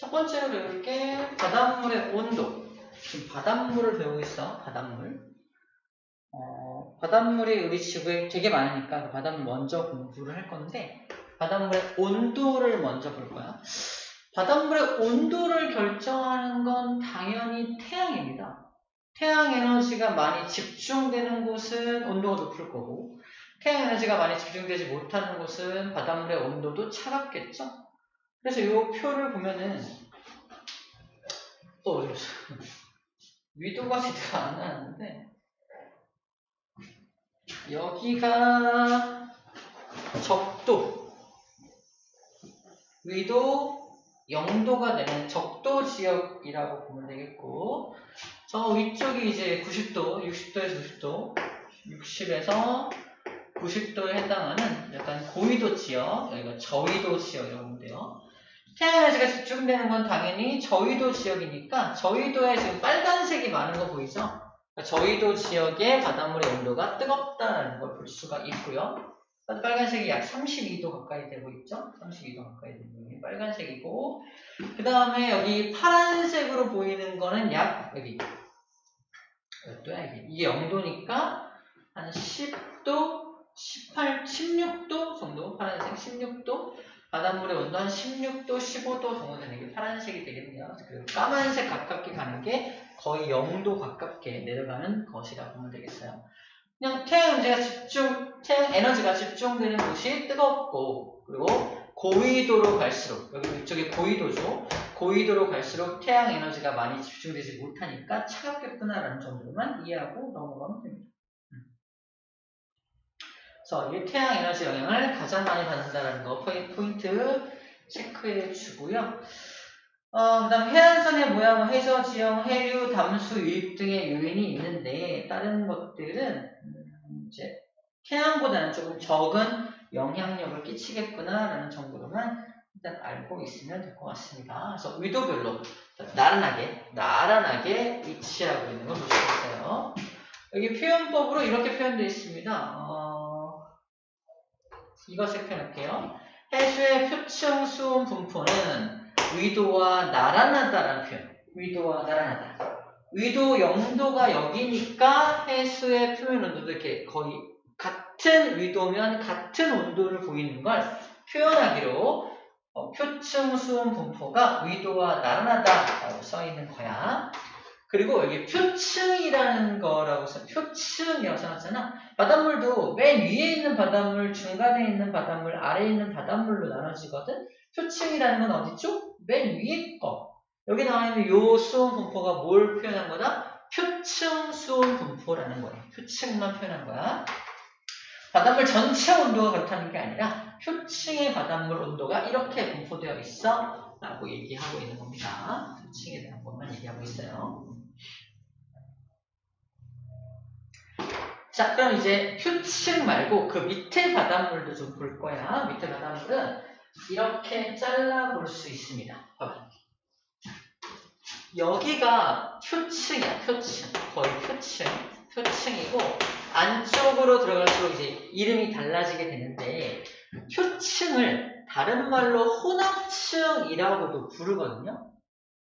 첫 번째로 배울 게 바닷물의 온도. 지금 바닷물을 배우고 있어. 바닷물. 바닷물이 우리 지구에 되게 많으니까 그 바닷물 먼저 공부를 할 건데 바닷물의 온도를 먼저 볼 거야. 바닷물의 온도를 결정하는 건 당연히 태양입니다. 태양 에너지가 많이 집중되는 곳은 온도가 높을 거고 태양 에너지가 많이 집중되지 못하는 곳은 바닷물의 온도도 차갑겠죠? 그래서 이 표를 보면은 위도가 제대로 안 나왔는데 여기가 적도 위도 0도가 되는 적도 지역이라고 보면 되겠고 저 위쪽이 이제 90도, 60도에서 90도 60에서 90도에 해당하는 약간 고위도 지역, 여기가 저위도 지역이라고 보면 돼요. 태양 에너지가 집중되는 건 당연히 저위도 지역이니까 저위도에 지금 빨간색이 많은 거 보이죠? 그러니까 저위도 지역의 바닷물의 온도가 뜨겁다는 걸 볼 수가 있고요. 빨간색이 약 32도 가까이 되고 있죠? 32도 가까이 되는 게 빨간색이고 그 다음에 여기 파란색으로 보이는 거는 약 여기 이게 0도니까 한 10도, 18, 16도 정도 파란색 16도 바닷물의 온도 한 16도, 15도 정도 되는 게 파란색이 되겠네요. 그리고 까만색 가깝게 가는 게 거의 0도 가깝게 내려가는 것이라고 보면 되겠어요. 그냥 태양 에너지가 집중되는 곳이 뜨겁고 그리고 고위도로 갈수록 여기 이쪽이 고위도죠. 고위도로 갈수록 태양 에너지가 많이 집중되지 못하니까 차갑겠구나라는 정도로만 이해하고 넘어가면 됩니다. 그래서 이 태양 에너지 영향을 가장 많이 받는다는 거 포인트 체크해 주고요. 그 다음 해안선의 모양, 해저, 지형, 해류, 담수, 유입 등의 요인이 있는데 다른 것들은 이제 태양보다는 조금 적은 영향력을 끼치겠구나라는 정도로만 일단 알고 있으면 될 것 같습니다. 그래서 위도별로 나란하게 위치하고 있는 걸 볼 수 있어요. 여기 표현법으로 이렇게 표현되어 있습니다. 이것을 표현할게요. 해수의 표층 수온 분포는 위도와 나란하다라는 표현. 위도와 나란하다. 위도 0도가 여기니까 해수의 표면 온도도 이렇게 거의 같은 위도면 같은 온도를 보이는 걸 표현하기로 표층 수온 분포가 위도와 나란하다라고 써 있는 거야. 그리고 여기 표층이라는 거라고 표층이라고 써놨잖아. 바닷물도 맨 위에 있는 바닷물, 중간에 있는 바닷물, 아래에 있는 바닷물로 나눠지거든. 표층이라는 건 어디죠? 맨 위에 거. 여기 나와 있는 요 수온 분포가 뭘 표현한 거다? 표층 수온 분포라는 거야. 표층만 표현한 거야. 바닷물 전체 온도가 그렇다는 게 아니라 표층의 바닷물 온도가 이렇게 분포되어 있어 라고 얘기하고 있는 겁니다. 표층에 대한 것만 얘기하고 있어요. 자, 그럼 이제 표층 말고 그 밑에 바닷물도 좀 볼 거야. 밑에 바닷물은 이렇게 잘라볼 수 있습니다. 봐봐. 여기가 표층이야, 표층. 거의 표층이고 안쪽으로 들어갈수록 이제 이름이 달라지게 되는데 표층을 다른 말로 혼합층이라고도 부르거든요.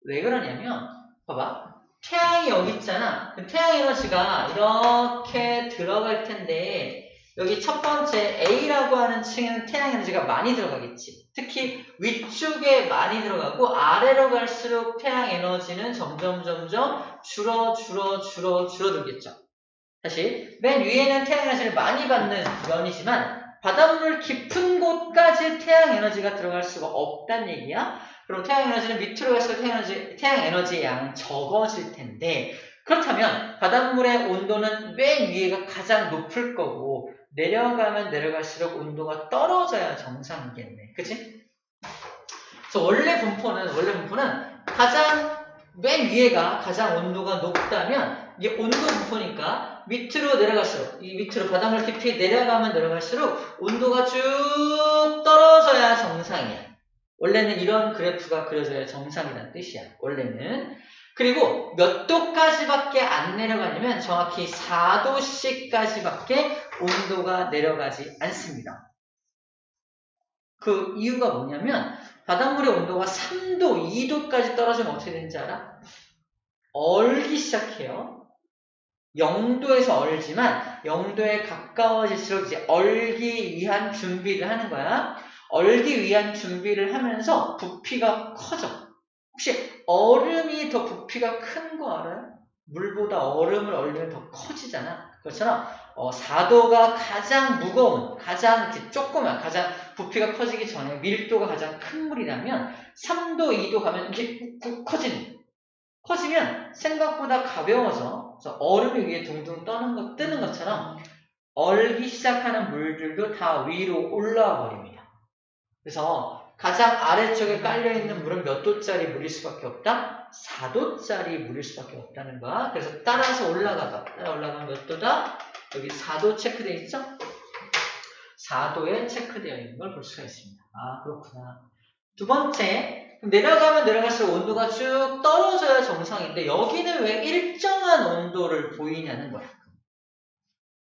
왜 그러냐면 봐봐. 태양이 여기 있잖아. 그 태양 에너지가 이렇게 들어갈 텐데 여기 첫 번째 A라고 하는 층에는 태양 에너지가 많이 들어가겠지. 특히 위쪽에 많이 들어가고 아래로 갈수록 태양 에너지는 점점 줄어들겠죠. 다시 맨 위에는 태양 에너지를 많이 받는 면이지만 바닷물 깊은 곳까지 태양 에너지가 들어갈 수가 없다는 얘기야. 그럼 태양 에너지는 밑으로 갈수록 태양 에너지의 양은 적어질 텐데 그렇다면 바닷물의 온도는 맨 위에가 가장 높을 거고 내려가면 내려갈수록 온도가 떨어져야 정상이겠네. 그치? 그래서 원래 분포는 가장 맨 위에가 가장 온도가 높다면 이게 온도 분포니까 밑으로 내려갈수록 이 밑으로 바닷물 깊이 내려가면 내려갈수록 온도가 쭉 떨어져야 정상이야. 원래는 이런 그래프가 그려져야 정상이라는 뜻이야. 원래는. 그리고 몇 도까지밖에 안 내려가냐면 정확히 4도씩까지밖에 온도가 내려가지 않습니다. 그 이유가 뭐냐면 바닷물의 온도가 3도, 2도까지 떨어지면 어떻게 되는지 알아? 얼기 시작해요. 0도에서 얼지만 0도에 가까워질수록 이제 얼기 위한 준비를 하는 거야. 얼기 위한 준비를 하면서 부피가 커져. 혹시 얼음이 더 부피가 큰 거 알아요? 물보다 얼음을 얼리면 더 커지잖아. 그것처럼 4도가 가장 무거운, 가장 이렇게 조그만, 가장 부피가 커지기 전에 밀도가 가장 큰 물이라면 3도, 2도 가면 이렇게 욱욱 커지면 생각보다 가벼워져. 그래서 얼음이 위에 둥둥 뜨는 것처럼 얼기 시작하는 물들도 다 위로 올라와 버립니다. 그래서 가장 아래쪽에 깔려있는 물은 몇 도짜리 물일 수밖에 없다? 4도짜리 물일 수밖에 없다는 거야. 그래서 따라서 올라가면 몇 도다? 여기 4도 체크되어 있죠? 4도에 체크되어 있는 걸 볼 수가 있습니다. 아, 그렇구나. 두 번째, 내려가면 내려갈수록 온도가 쭉 떨어져야 정상인데 여기는 왜 일정한 온도를 보이냐는 거야.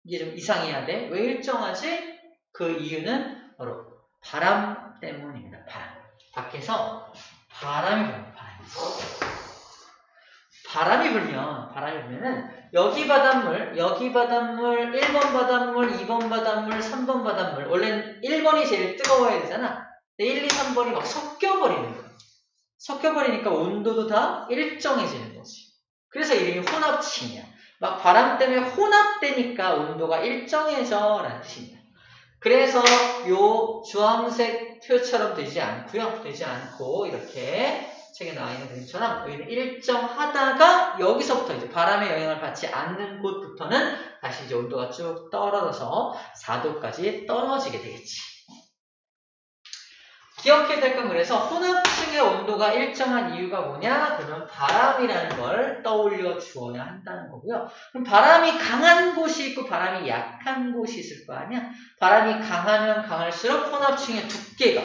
이게 좀 이상해야 돼. 왜 일정하지? 그 이유는 바로 바람 때문입니다. 바람. 밖에서 바람이 불어요. 바람이 불면은 여기 바닷물, 1번 바닷물, 2번 바닷물, 3번 바닷물. 원래는 1번이 제일 뜨거워야 되잖아. 근데 1, 2, 3번이 막 섞여버리는 거야. 섞여버리니까 온도도 다 일정해지는 거지. 그래서 이름이 혼합층이야. 막 바람 때문에 혼합되니까 온도가 일정해져 라는 뜻입니다. 그래서 요 주황색 표처럼 되지 않고 이렇게 책에 나와 있는 그림처럼 여기는 일정하다가 여기서부터 이제 바람의 영향을 받지 않는 곳부터는 다시 이제 온도가 쭉 떨어져서 4도까지 떨어지게 되겠지. 기억해야 될 건 그래서 혼합층의 온도가 일정한 이유가 뭐냐? 그러면 바람이라는 걸 떠올려 주어야 한다는 거고요. 그럼 바람이 강한 곳이 있고 바람이 약한 곳이 있을 거 아니야? 바람이 강하면 강할수록 혼합층의 두께가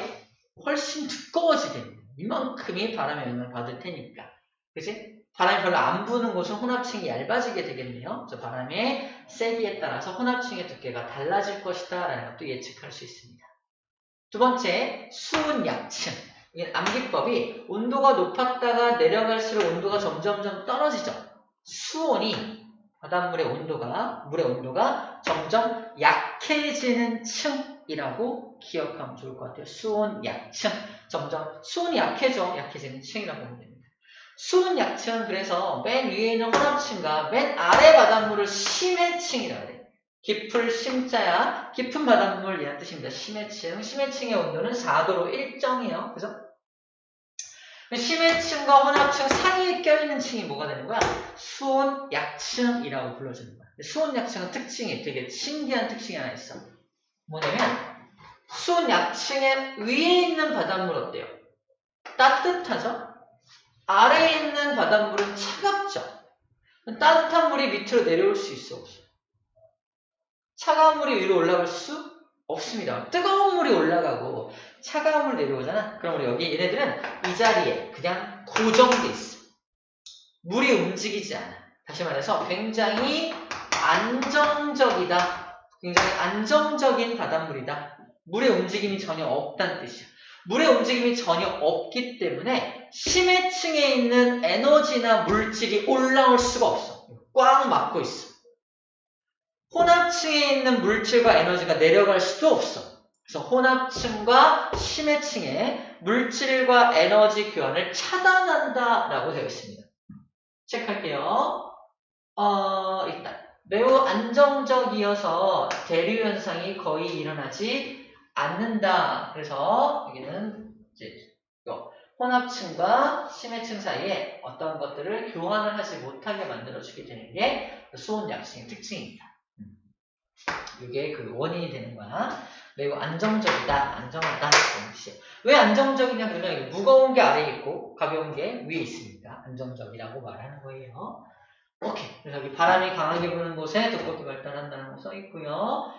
훨씬 두꺼워지게 됩니다. 이만큼이 바람의 영향을 받을 테니까. 그치? 바람이 별로 안 부는 곳은 혼합층이 얇아지게 되겠네요. 그래서 바람의 세기에 따라서 혼합층의 두께가 달라질 것이다 라는 것도 예측할 수 있습니다. 두 번째, 수온 약층. 이게 암기법이 온도가 높았다가 내려갈수록 온도가 점점점 떨어지죠. 수온이 바닷물의 물의 온도가 점점 약해지는 층이라고 기억하면 좋을 것 같아요. 수온 약층. 점점 수온이 약해지는 층이라고 하면 됩니다. 수온 약층은 그래서 맨 위에 있는 혼합층과 맨 아래 바닷물을 심해층이라고 해요. 깊을 심자야 깊은 바닷물이라는 뜻입니다. 심해층의 온도는 4도로 일정해요. 그죠? 심해층과 혼합층 사이에 껴있는 층이 뭐가 되는 거야? 수온 약층이라고 불러주는 거야. 수온 약층은 특징이 되게 신기한 특징이 하나 있어. 뭐냐면 수온 약층의 위에 있는 바닷물 어때요? 따뜻하죠? 아래에 있는 바닷물은 차갑죠? 따뜻한 물이 밑으로 내려올 수 있어 없어? 차가운 물이 위로 올라갈 수 없습니다. 뜨거운 물이 올라가고 차가운 물이 내려오잖아. 그럼 우리 여기 얘네들은 이 자리에 그냥 고정돼 있어. 물이 움직이지 않아. 다시 말해서 굉장히 안정적이다. 굉장히 안정적인 바닷물이다. 물의 움직임이 전혀 없다는 뜻이야. 물의 움직임이 전혀 없기 때문에 심해층에 있는 에너지나 물질이 올라올 수가 없어. 꽉 막고 있어. 혼합층에 있는 물질과 에너지가 내려갈 수도 없어. 그래서 혼합층과 심해층의 물질과 에너지 교환을 차단한다라고 되어 있습니다. 체크할게요. 일단 매우 안정적이어서 대류 현상이 거의 일어나지 않는다. 그래서 여기는 이제 혼합층과 심해층 사이에 어떤 것들을 교환을 하지 못하게 만들어주게 되는 게 수온 약층의 특징입니다. 이게 그 원인이 되는 거야. 매우 안정적이다, 안정하다. 왜 안정적이냐 그러면 무거운 게 아래에 있고 가벼운 게 위에 있으니까 안정적이라고 말하는 거예요. 오케이. 그래서 여기 바람이 강하게 부는 곳에 두껍게 발달한다는 거 써 있고요.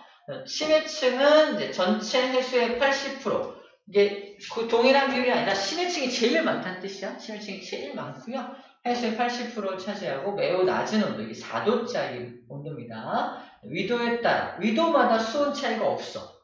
심해층은 이제 전체 해수의 80%. 이게 그 동일한 비율이 아니라 심해층이 제일 많다는 뜻이야. 심해층이 제일 많고요. 해수의 80%를 차지하고 매우 낮은 온도, 이게 4도짜리 온도입니다. 위도에 따라, 위도마다 수온 차이가 없어.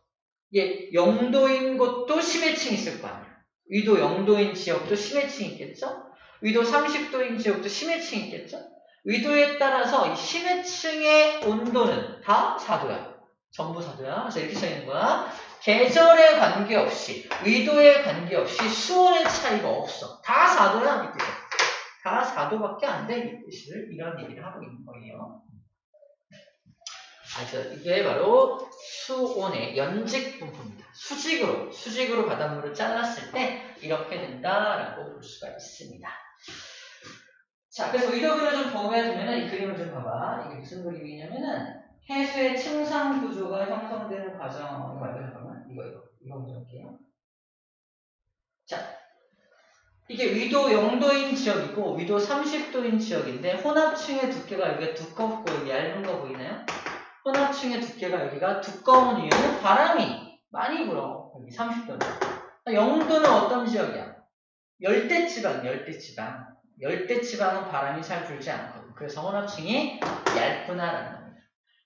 이게 영도인 곳도 심해층이 있을 거 아니야. 위도 0도인 지역도 심해층이 있겠죠? 위도 30도인 지역도 심해층이 있겠죠? 위도에 따라서 이 심해층의 온도는 다 4도야. 전부 4도야. 그래서 이렇게 써있는 거야. 계절에 관계없이, 위도에 관계없이 수온의 차이가 없어. 다 4도야. 이 뜻이야. 다 4도밖에 안 돼. 이 뜻을 이런 얘기를 하고 있는 거예요. 이게 바로 수온의 연직 분포입니다. 수직으로 바닷물을 잘랐을 때 이렇게 된다라고 볼 수가 있습니다. 자, 그래서 위도 그림을 좀 보게 되면은 이 그림을 좀 봐봐. 이게 무슨 그림이냐면은 해수의 층상 구조가 형성되는 과정 말고 잠깐만 이거 먼저 할게요. 자, 이게 위도 0도인 지역이고 위도 30도인 지역인데 혼합층의 두께가 여기가 두껍고 여기 얇은 거 보이나요? 혼합층의 두께가 여기가 두꺼운 이유는 바람이 많이 불어. 여기 30도는. 0도는 어떤 지역이야? 열대지방은 바람이 잘 불지 않거든. 그래서 혼합층이 얇구나라는 겁니다.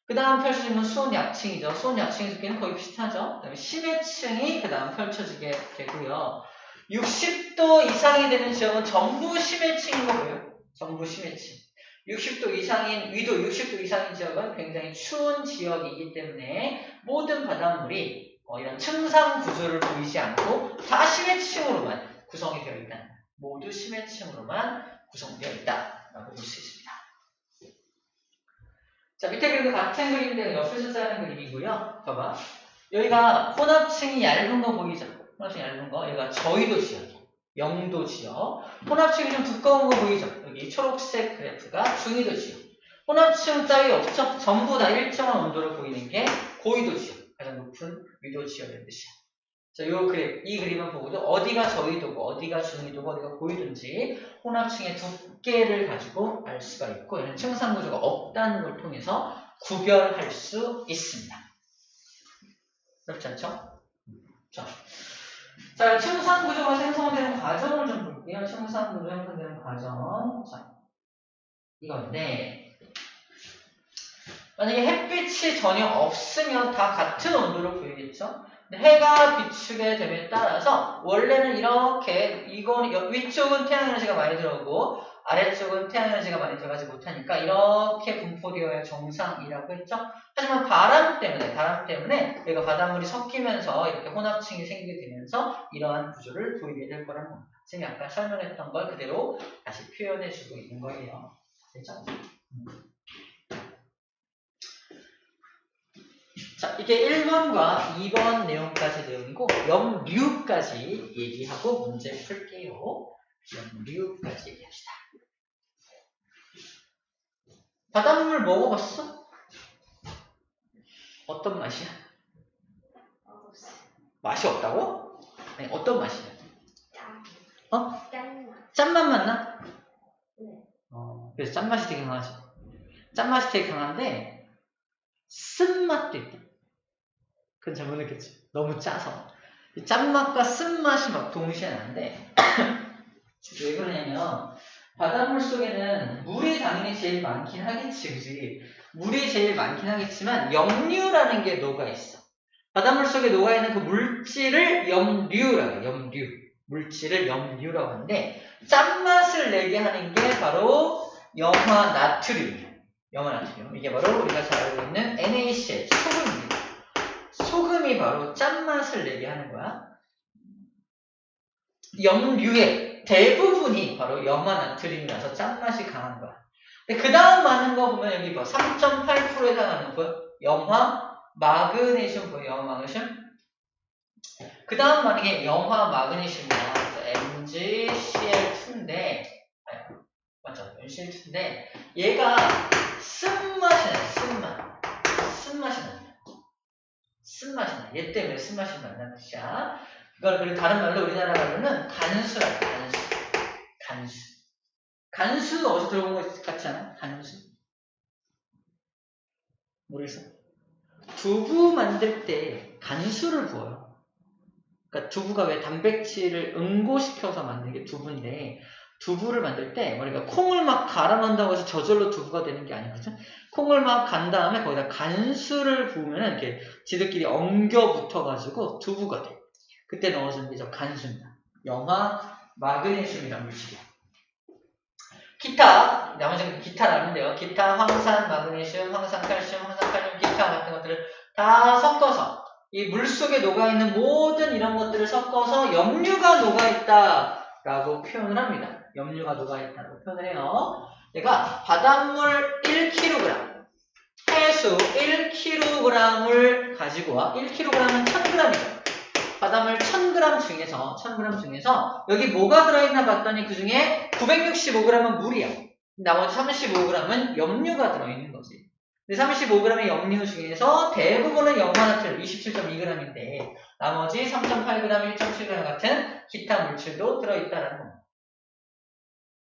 그 다음 펼쳐지면 수온 약층이죠. 수온 약층의 두께는 거의 비슷하죠. 그 다음에 심해층이 그 다음 펼쳐지게 되고요. 60도 이상이 되는 지역은 전부 심해층인 거고요. 전부 심해층. 60도 이상인 위도 60도 이상인 지역은 굉장히 추운 지역이기 때문에 모든 바닷물이 이런 층상 구조를 보이지 않고 다 심해층으로만 구성이 되어 있다. 모두 심해층으로만 구성되어 있다라고 볼 수 있습니다. 자, 밑에 그림도 같은 그림인데 옆에서 짜는 그림이고요. 봐봐. 여기가 혼합층이 얇은 거 보이죠? 혼합층이 얇은 거. 여기가 저위도 지역이에요. 0도 지역. 혼합층이 좀 두꺼운 거 보이죠? 여기 초록색 그래프가 중위도 지역. 혼합층 따위 없죠? 전부 다 일정한 온도를 보이는 게 고위도 지역. 가장 높은 위도 지역이라는 뜻이야. 자, 이 그림을 보고도 어디가 저위도고, 어디가 중위도고, 어디가 고위도인지 혼합층의 두께를 가지고 알 수가 있고, 이런 층상 구조가 없다는 걸 통해서 구별할 수 있습니다. 그렇지 않죠? 자, 층상 구조가 생성되는 과정을 좀 볼게요. 층상 구조 형성되는 과정. 자, 이건데, 만약에 햇빛이 전혀 없으면 다 같은 온도를 보이겠죠? 해가 비추게 됨에 따라서 원래는 이렇게 위쪽은 태양에너지가 많이 들어오고 아래쪽은 태양에너지가 많이 들어가지 못하니까 이렇게 분포되어야 정상이라고 했죠. 하지만 바람 때문에 얘가 바닷물이 섞이면서 이렇게 혼합층이 생기게 되면서 이러한 구조를 보이게 될 거라는 겁니다. 지금 아까 설명했던 걸 그대로 다시 표현해주고 있는 거예요. 됐죠? 자, 이게 1번과 2번 내용까지 내용이고 염류까지 얘기하고 문제 풀게요. 염류까지 얘기합시다. 바닷물 먹어봤어? 어떤 맛이야? 맛이 없다고? 아니, 어떤 맛이야? 짠맛 나? 네. 그래서 짠맛이 되게 강하지. 짠맛이 되게 강한데 쓴맛도 있다. 그건 잘 모르겠지. 너무 짜서. 짠맛과 쓴맛이 막 동시에 나는데 왜 그러냐면 바닷물 속에는 물이 당연히 제일 많긴 하겠지, 그지? 물이 제일 많긴 하겠지만 염류라는 게 녹아있어. 바닷물 속에 녹아있는 그 물질을 염류라고 해요. 물질을 염류라고 하는데 짠맛을 내게 하는 게 바로 염화나트륨이에요. 염화나트륨. 이게 바로 우리가 잘 알고 있는 NaCl, 소금입니다. 소금이 바로 짠맛을 내게 하는 거야. 염류의 대부분이 바로 염화나트륨이라서 짠맛이 강한 거야. 근데 그 다음 많은 거 보면 여기 뭐 3.8%에 해당하는 거 염화마그네슘 보여요? 염화마그네슘? 그 다음 많은 게 염화마그네슘이야. MgCl2인데 맞죠? MgCl2인데 얘가 쓴맛이 나요. 쓴맛이 납니다. 쓴맛이 나. 얘 때문에 쓴맛이 난다는 뜻이야. 그걸 다른 말로 우리나라 말로는 간수라고. 간수 어디서 들어본 거 같지 않아? 간수? 모르겠어. 두부 만들 때 간수를 부어요. 그러니까 두부가 왜 단백질을 응고시켜서 만든 게 두부인데 두부를 만들 때 우리가 콩을 막 갈아 넣는다고 해서 저절로 두부가 되는 게 아니거든. 콩을 막 간 다음에 거기다 간수를 부으면 이렇게 지들끼리 엉겨 붙어가지고 두부가 돼. 그때 넣어주는 게 저 간수입니다. 염화 마그네슘이라는 물질이야. 기타, 나머지는 기타라면 돼요. 기타, 황산, 마그네슘, 황산, 칼슘, 황산, 칼륨, 기타 같은 것들을 다 섞어서 이 물속에 녹아있는 모든 이런 것들을 섞어서 염류가 녹아있다라고 표현을 합니다. 염류가 녹아있다고 표현을 해요. 얘가 바닷물 1kg, 해수 1kg을 가지고 와. 1kg은 1000g이죠. 바닷물 1000g 중에서 여기 뭐가 들어있나 봤더니 그 중에 965g은 물이야. 나머지 35g은 염류가 들어있는 거지. 근데 35g의 염류 중에서 대부분은 염화나트륨 27.2g인데 나머지 3.8g, 1.7g 같은 기타 물질도 들어있다는 겁니다.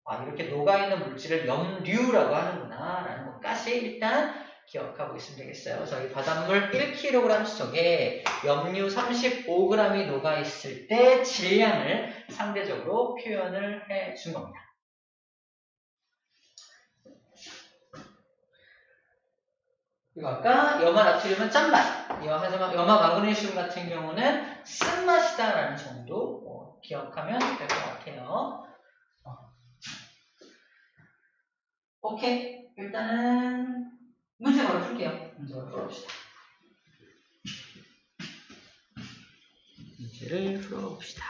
아, 이렇게 녹아있는 물질을 염류라고 하는구나 라는 것까지 일단 기억하고 있으면 되겠어요. 그래서 이 바닷물 1kg 속에 염류 35g이 녹아있을 때 질량을 상대적으로 표현을 해준 겁니다. 그리고 아까 염화 나트륨은 짠맛, 염화 마그네슘 같은 경우는 쓴맛이다라는 정도 기억하면 될 것 같아요. 오케이, 일단은 문제 바로 풀게요. 문제 바로 풀어봅시다. 문제를 풀어봅시다.